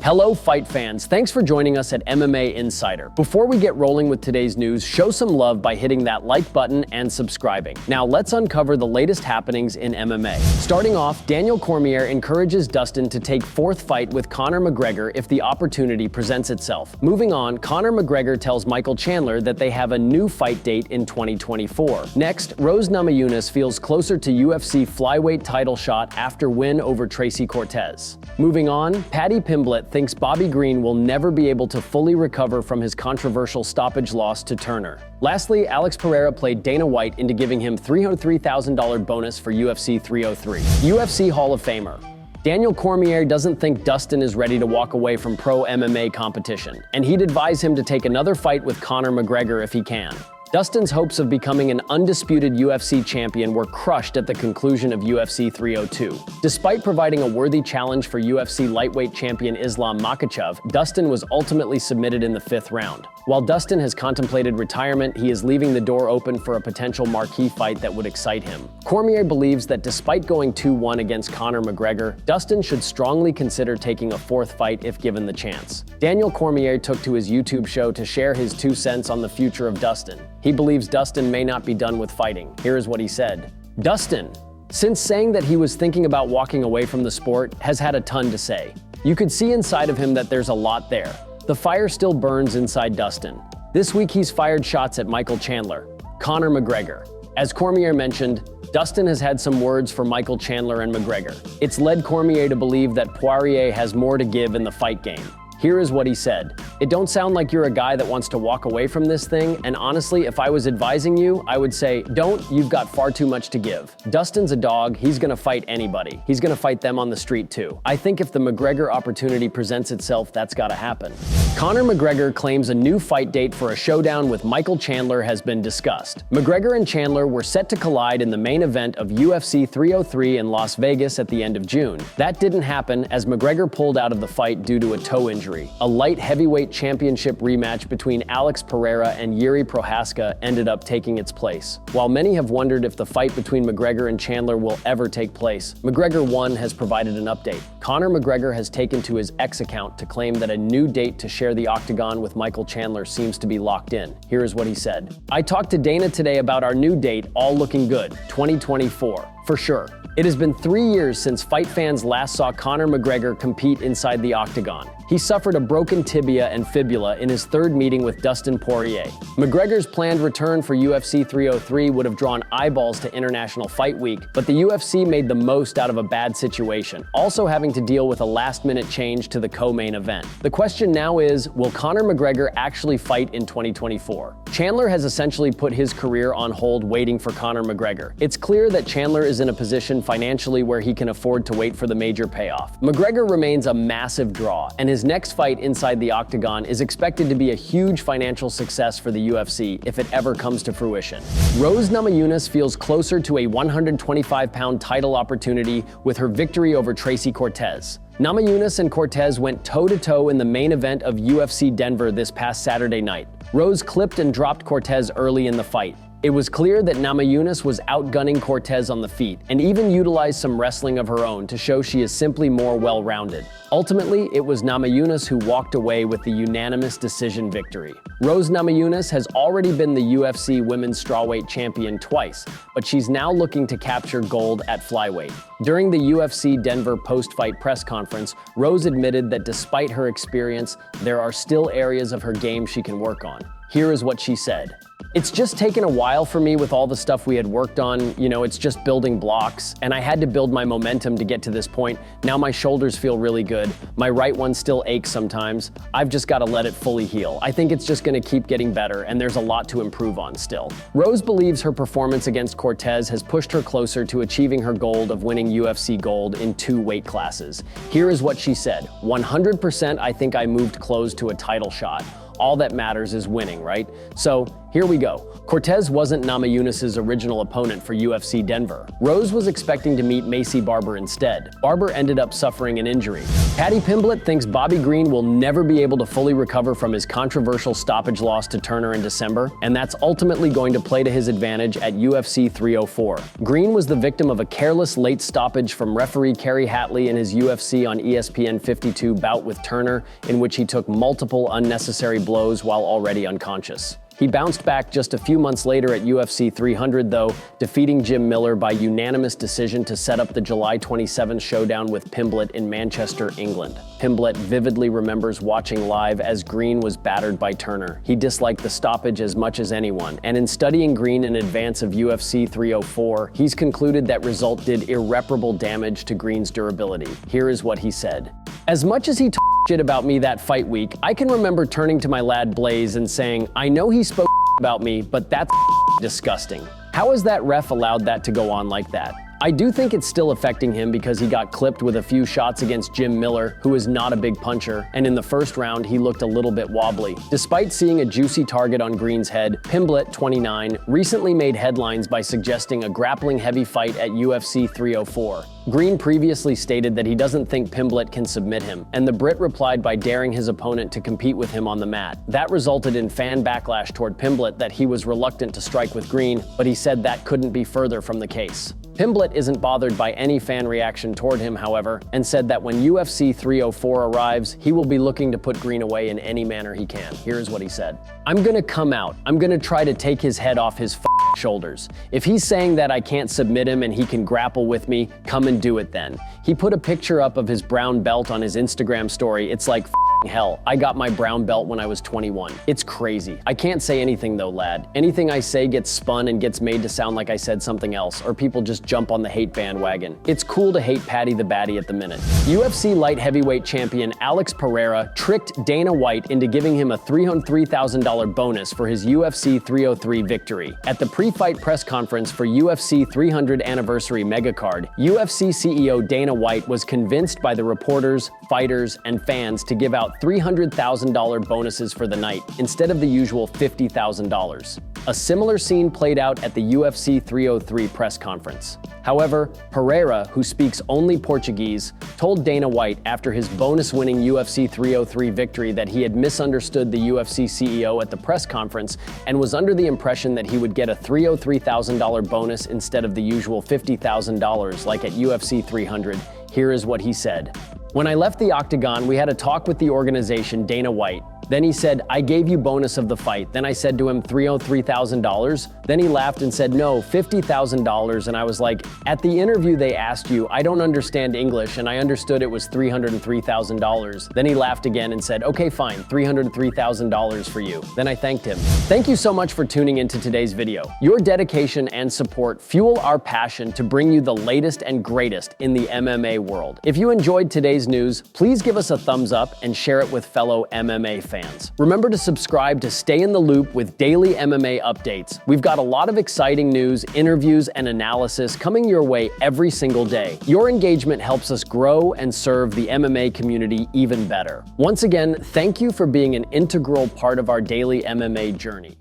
Hello, fight fans. Thanks for joining us at MMA Insider. Before we get rolling with today's news, show some love by hitting that like button and subscribing. Now let's uncover the latest happenings in MMA. Starting off, Daniel Cormier encourages Dustin to take fourth fight with Conor McGregor if the opportunity presents itself. Moving on, Conor McGregor tells Michael Chandler that they have a new fight date in 2024. Next, Namajunas feels closer to UFC flyweight title shot after win over Tracy Cortez. Moving on, Paddy Pimblett thinks Bobby Green will never be able to fully recover from his controversial stoppage loss to Turner. Lastly, Pereira played Dana White into giving him $303,000 bonus for UFC 303. UFC Hall of Famer Daniel Cormier doesn't think Dustin is ready to walk away from pro MMA competition, and he'd advise him to take another fight with Conor McGregor if he can. Dustin's hopes of becoming an undisputed UFC champion were crushed at the conclusion of UFC 302. Despite providing a worthy challenge for UFC lightweight champion Islam Makhachev, Dustin was ultimately submitted in the 5th round. While Dustin has contemplated retirement, he is leaving the door open for a potential marquee fight that would excite him. Cormier believes that despite going 2-1 against Conor McGregor, Dustin should strongly consider taking a 4th fight if given the chance. Daniel Cormier took to his YouTube show to share his 2 cents on the future of Dustin. He believes Dustin may not be done with fighting. Here is what he said. Dustin, since saying that he was thinking about walking away from the sport, has had a ton to say. You could see inside of him that there's a lot there. The fire still burns inside Dustin. This week he's fired shots at Michael Chandler, Conor McGregor. As Cormier mentioned, Dustin has had some words for Michael Chandler and McGregor. It's led Cormier to believe that Poirier has more to give in the fight game. Here is what he said. It don't sound like you're a guy that wants to walk away from this thing, and honestly, if I was advising you, I would say, don't, you've got far too much to give. Dustin's a dog, he's gonna fight anybody. He's gonna fight them on the street too. I think if the McGregor opportunity presents itself, that's gotta happen. Conor McGregor claims a new fight date for a showdown with Michael Chandler has been discussed. McGregor and Chandler were set to collide in the main event of UFC 303 in Las Vegas at the end of June. That didn't happen as McGregor pulled out of the fight due to a toe injury. A light heavyweight championship rematch between Pereira and Jiri Prochazka ended up taking its place. While many have wondered if the fight between McGregor and Chandler will ever take place, McGregor 1 has provided an update. Conor McGregor has taken to his X account to claim that a new date to share the octagon with Michael Chandler seems to be locked in. Here is what he said. I talked to Dana today about our new date, all looking good, 2024, for sure. It has been 3 years since fight fans last saw Conor McGregor compete inside the octagon. He suffered a broken tibia and fibula in his 3rd meeting with Dustin Poirier. McGregor's planned return for UFC 303 would have drawn eyeballs to International Fight Week, but the UFC made the most out of a bad situation, also having to deal with a last-minute change to the co-main event. The question now is, will Conor McGregor actually fight in 2024? Chandler has essentially put his career on hold waiting for Conor McGregor. It's clear that Chandler is in a position financially where he can afford to wait for the major payoff. McGregor remains a massive draw, and his next fight inside the octagon is expected to be a huge financial success for the UFC if it ever comes to fruition. Namajunas feels closer to a 125-pound title opportunity with her victory over Tracy Cortez. Namajunas and Cortez went toe-to-toe in the main event of UFC Denver this past Saturday night. Rose clipped and dropped Cortez early in the fight. It was clear that Namajunas was outgunning Cortez on the feet and even utilized some wrestling of her own to show she is simply more well-rounded. Ultimately, it was Namajunas who walked away with the unanimous decision victory. Namajunas has already been the UFC Women's Strawweight Champion twice, but she's now looking to capture gold at flyweight. During the UFC Denver post-fight press conference, Rose admitted that despite her experience, there are still areas of her game she can work on. Here is what she said. It's just taken a while for me with all the stuff we had worked on. It's just building blocks, and I had to build my momentum to get to this point. Now my shoulders feel really good. My right one still aches sometimes. I've just got to let it fully heal. I think it's just going to keep getting better, and there's a lot to improve on still. Rose believes her performance against Cortez has pushed her closer to achieving her goal of winning UFC gold in 2 weight classes. Here is what she said. 100% I think I moved close to a title shot. All that matters is winning, right? So Here we go. Cortez wasn't Namajunas' original opponent for UFC Denver. Rose was expecting to meet Macy Barber instead. Barber ended up suffering an injury. Paddy Pimblett thinks Bobby Green will never be able to fully recover from his controversial stoppage loss to Turner in December, and that's ultimately going to play to his advantage at UFC 304. Green was the victim of a careless late stoppage from referee Kerry Hatley in his UFC on ESPN 52 bout with Turner, in which he took multiple unnecessary blows while already unconscious. He bounced back just a few months later at UFC 300, though, defeating Jim Miller by unanimous decision to set up the July 27th showdown with Pimblett in Manchester, England. Pimblett vividly remembers watching live as Green was battered by Turner. He disliked the stoppage as much as anyone, and in studying Green in advance of UFC 304, he's concluded that result did irreparable damage to Green's durability. Here is what he said. As much as he shit about me that fight week, I can remember turning to my lad Blaze and saying, I know he spoke about me, but that's disgusting. How has that ref allowed that to go on like that? I do think it's still affecting him because he got clipped with a few shots against Jim Miller, who is not a big puncher, and in the first round he looked a little bit wobbly. Despite seeing a juicy target on Green's head, Pimblett, 29, recently made headlines by suggesting a grappling heavy fight at UFC 304. Green previously stated that he doesn't think Pimblett can submit him, and the Brit replied by daring his opponent to compete with him on the mat. That resulted in fan backlash toward Pimblett that he was reluctant to strike with Green, but he said that couldn't be further from the case. Pimblett isn't bothered by any fan reaction toward him, however, and said that when UFC 304 arrives, he will be looking to put Green away in any manner he can. Here is what he said. I'm gonna come out. I'm gonna try to take his head off his shoulders. If he's saying that I can't submit him and he can grapple with me, come and do it then. He put a picture up of his brown belt on his Instagram story. It's like, hell, I got my brown belt when I was 21. It's crazy. I can't say anything though, lad. Anything I say gets spun and gets made to sound like I said something else, or people just jump on the hate bandwagon. It's cool to hate Paddy the Baddie at the minute. UFC light heavyweight champion Alex Pereira tricked Dana White into giving him a $303,000 bonus for his UFC 303 victory. At the pre-fight press conference for UFC 300 anniversary megacard, UFC CEO Dana White was convinced by the reporters, fighters, and fans to give out $300,000 bonuses for the night, instead of the usual $50,000. A similar scene played out at the UFC 303 press conference. However, Pereira, who speaks only Portuguese, told Dana White after his bonus-winning UFC 303 victory that he had misunderstood the UFC CEO at the press conference and was under the impression that he would get a $303,000 bonus instead of the usual $50,000 like at UFC 300. Here is what he said. When I left the octagon, we had a talk with the organization, Dana White. Then he said, I gave you bonus of the fight. Then I said to him, $303,000. Then he laughed and said, no, $50,000. And I was like, at the interview they asked you, I don't understand English, and I understood it was $303,000. Then he laughed again and said, okay, fine, $303,000 for you. Then I thanked him. Thank you so much for tuning into today's video. Your dedication and support fuel our passion to bring you the latest and greatest in the MMA world. If you enjoyed today's news, please give us a thumbs up and share it with fellow MMA fans. Remember to subscribe to stay in the loop with daily MMA updates. We've got a lot of exciting news, interviews, and analysis coming your way every single day. Your engagement helps us grow and serve the MMA community even better. Once again, thank you for being an integral part of our daily MMA journey.